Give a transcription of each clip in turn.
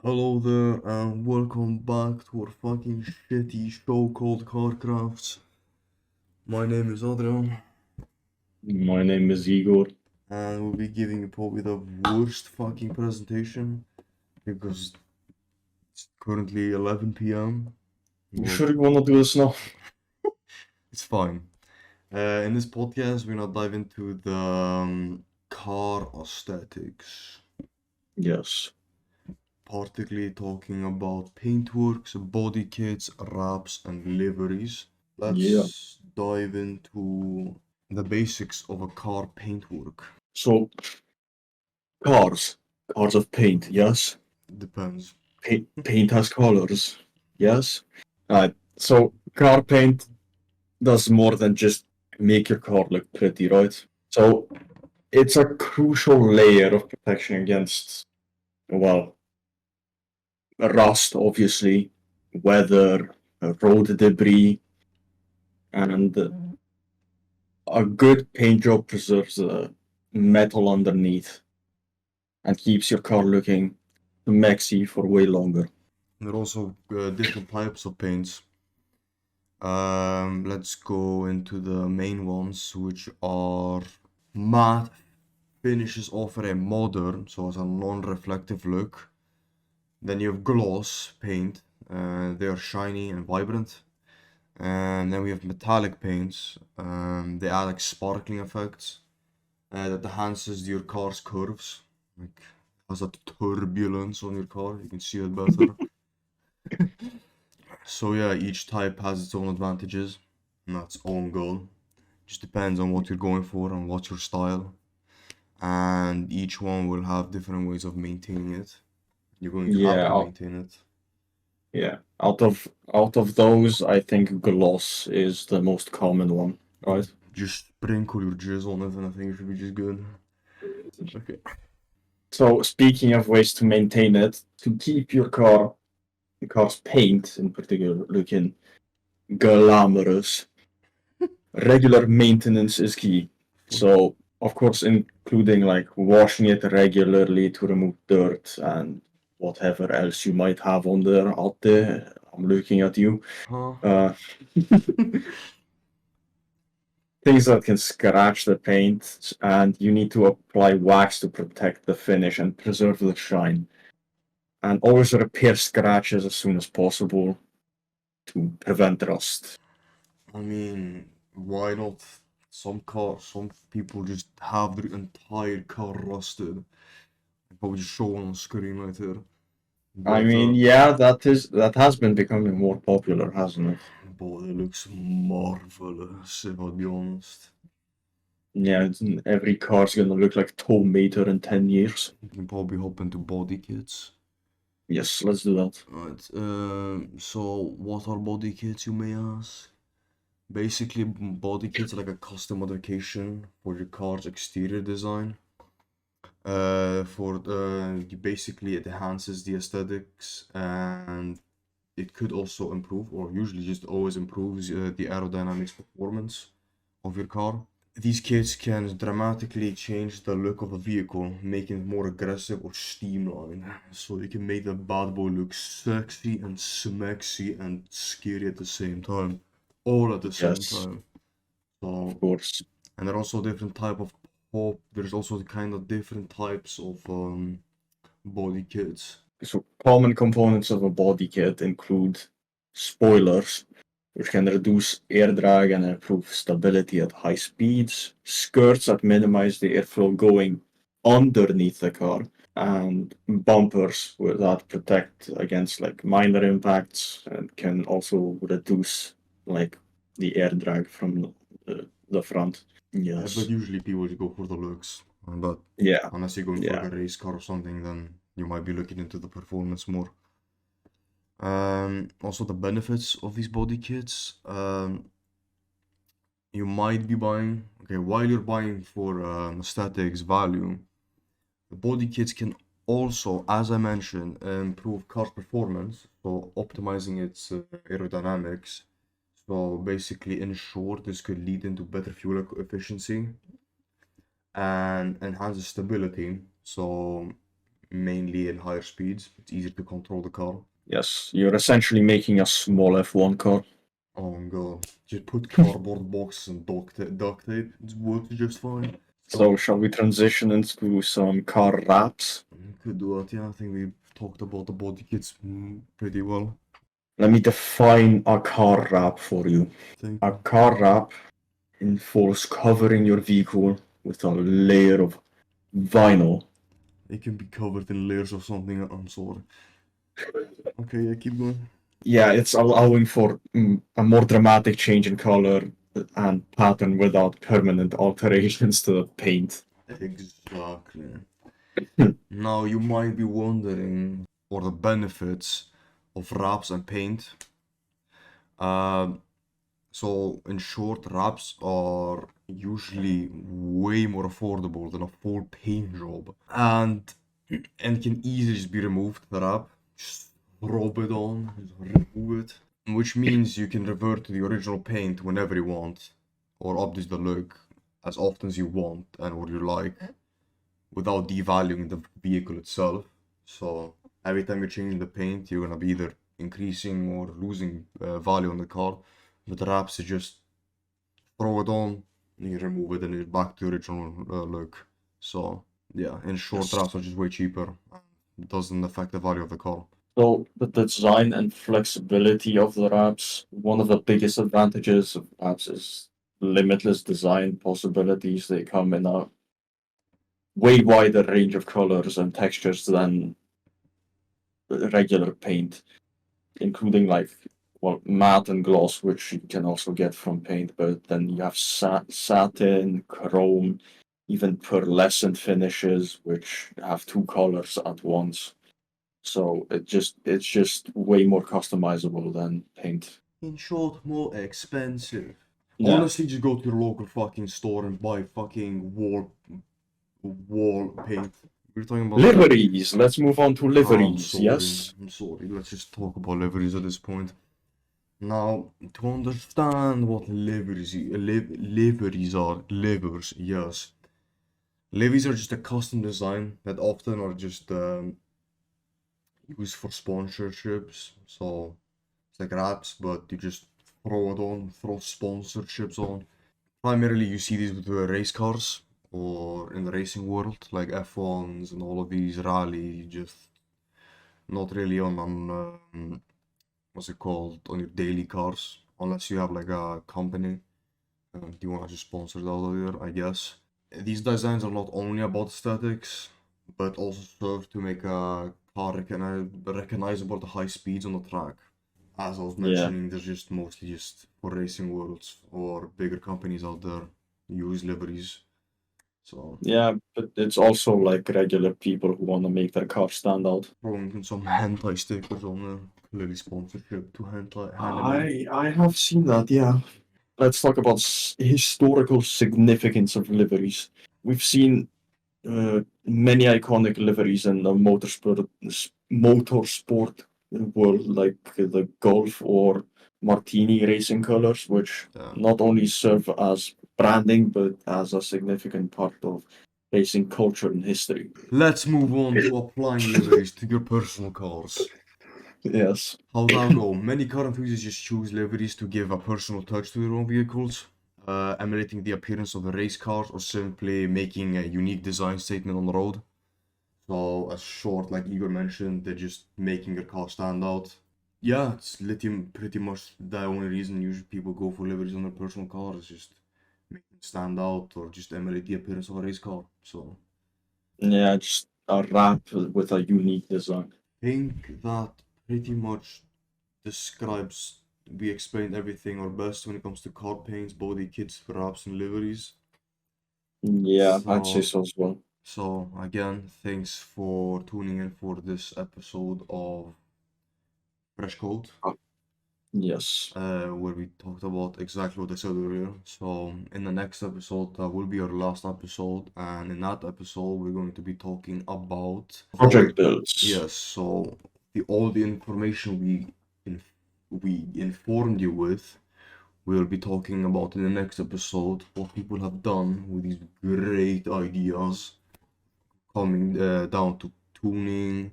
Hello there, and welcome back to our fucking shitty show called Carcrafts. My name is Adrian, My name is Igor. and we'll be giving you probably the worst fucking presentation because it's currently 11 p.m. You Well, sure you wanna do this now? it's fine. In this podcast, we're gonna dive into the car aesthetics, Yes. particularly talking about paintworks, body kits, wraps, and liveries. Yeah. Let's dive into the basics of a car paintwork. So cars. Cars of paint, yes. Depends. Paint has colors. Yes. So car paint does more than just make your car look pretty, right? So it's a crucial layer of protection against, well, rust, obviously, weather, road debris, and a good paint job preserves the metal underneath and keeps your car looking maxi for way longer. There are also different types of paints. Let's go into the main ones, which are matte finishes offer a modern, so it's a non-reflective look. Then you have gloss paint. They are shiny and vibrant. And then we have metallic paints. They add like sparkling effects that enhances your car's curves. Like has a turbulence on your car. You can see it better. So yeah, each type has its own advantages and its own goal. Just depends on what you're going for and what's your style. And each one will have different ways of maintaining it. You're going to have Yeah, to maintain it. yeah. Out of those, I think gloss is the most common one, right? Just sprinkle your jizz on it and I think it should be just good. Okay. So speaking of ways to maintain it, to keep the car's paint in particular, looking glamorous, regular maintenance is key. So of course, including like washing it regularly to remove dirt and whatever else you might have on there out there. I'm looking at you. Huh? Uh, things that can scratch the paint, and you need to apply wax to protect the finish and preserve the shine. And always repair scratches as soon as possible to prevent rust. I mean, why not? Some people just have their entire car rusted. Probably just show on screen right here. I But mean, yeah, that has been becoming more popular, hasn't it? boy, it looks marvelous, if I'll be honest. Yeah, every car's gonna look like Tomater in 10 years. You can probably hop into body kits. Yes, let's do that. Right, so what are body kits, you may ask? Basically, body kits are like a custom modification for your car's exterior design. Basically it enhances the aesthetics and it could also improve, or usually just always improves the aerodynamics performance of your car. These kits can dramatically change the look of a vehicle, making it more aggressive or streamlined. So you can make the bad boy look sexy and smexy and scary at the same time. All at the same Yes, time. of So, course. and there are also different type of pop. There's also kind of different types of body kits. So common components of a body kit include spoilers, which can reduce air drag and improve stability at high speeds, skirts that minimize the airflow going underneath the car, and bumpers that protect against like minor impacts and can also reduce like the air drag from the front. But Yes. usually people just go for the looks. But Yeah. unless you're going for like Yeah. a race car or something, then you might be looking into the performance more. Also the benefits of these body kits. You might be buying, okay, while you're buying for aesthetics value, the body kits can also, as I mentioned, improve car performance, so optimizing its aerodynamics. So basically, in short, this could lead into better fuel efficiency and enhances stability. So mainly in higher speeds. It's easier to control the car. Yes, you're essentially making a small F1 car. Oh god, just put cardboard boxes and duct tape. It works just fine. So shall we transition into some car wraps? Could do it, yeah. I think we talked about the body kits pretty well. Let me define a car wrap for you. Thank A you. car wrap involves covering your vehicle with a layer of vinyl. It can be covered in layers of something. I'm sorry. Okay, yeah, keep going. Yeah, it's allowing for a more dramatic change in color and pattern without permanent alterations to the paint. Exactly. Now you might be wondering what the benefits of wraps and paint. Um, so in short, wraps are usually way more affordable than a full paint job, and can easily just be removed. The wrap, just rub it on, just remove it, which means you can revert to the original paint whenever you want, or update the look as often as you want and what you like, without devaluing the vehicle itself. So every time you're changing the paint, you're gonna be either increasing or losing value on the car. With the wraps, you just throw it on, and you remove it, and it's back to the original look. So yeah, in short, wraps are just way cheaper. It doesn't affect the value of the car. So the design and flexibility of the wraps, one of the biggest advantages of wraps is limitless design possibilities. They come in a way wider range of colors and textures than regular paint, including like matte and gloss, which you can also get from paint. But then you have satin, chrome, even pearlescent finishes, which have two colors at once. So it's just way more customizable than paint. In short, more expensive. Yeah. Honestly, just go to your local fucking store and buy fucking wall paint. We're talking about Liveries. Let's move on to I'm liveries. sorry. Yes. I'm sorry. Let's just talk about liveries at this point. Now, to understand what liveries are, livers, yes. Liveries are just a custom design that often are just used for sponsorships. So it's like wraps, but you just throw it on, throw sponsorships on. Primarily, you see these with the race cars or in the racing world, like F1s and all of these rally. Just not really on what's it called, on your daily cars, unless you have like a company. You want to just sponsor it out of there, I guess. These designs are not only about aesthetics, but also serve to make a car recognizable at high speeds on the track. As I was Yeah. mentioning, there's just mostly just for racing worlds or bigger companies out there use liveries. So Yeah, but it's also like regular people who want to make their car stand out. throwing some hentai stickers on there, clearly sponsorship to hentai anime. I have seen that. Yeah. Let's talk about historical significance of liveries. We've seen many iconic liveries in the motorsport world, like the Golf or Martini racing colors, which Yeah. not only serve as branding but as a significant part of racing culture and history. Let's move on to applying liveries to your personal cars. Yes. How that go? Many car enthusiasts just choose liveries to give a personal touch to their own vehicles, emulating the appearance of the race cars or simply making a unique design statement on the road. So, as short, like Igor mentioned, they're just making your car stand out. Yeah, it's lithium pretty much the only reason usually people go for liveries on their personal cars, just make them stand out or just emulate the appearance of a race car. So, Yeah, just a wrap with a unique design. I think that pretty much describes, we explained everything our best when it comes to car paints, body kits, wraps, and liveries. Yeah, I'd say so as well. So again, thanks for tuning in for this episode of Fresh Code, Yes. where we talked about exactly what I said earlier. So in the next episode, that will be our last episode, and in that episode, we're going to be talking about Project builds. Yes, so all the information we informed you with, we'll be talking about in the next episode what people have done with these great ideas coming down to tuning,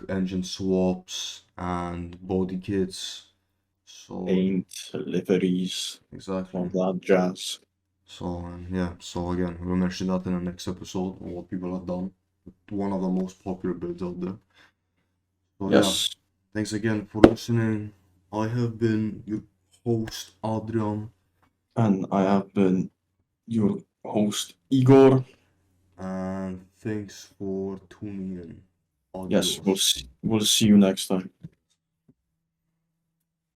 engine swaps, and body kits. So Paint, liveries, exactly. all that jazz. So yeah, so again, we'll mention that in the next episode on what people have done. One of the most popular builds out there. So yeah, Yes, thanks again for listening. I have been your host, Adrian, and I have been your host, Igor. and thanks for tuning in. Yes, Adios. we'll see you next time.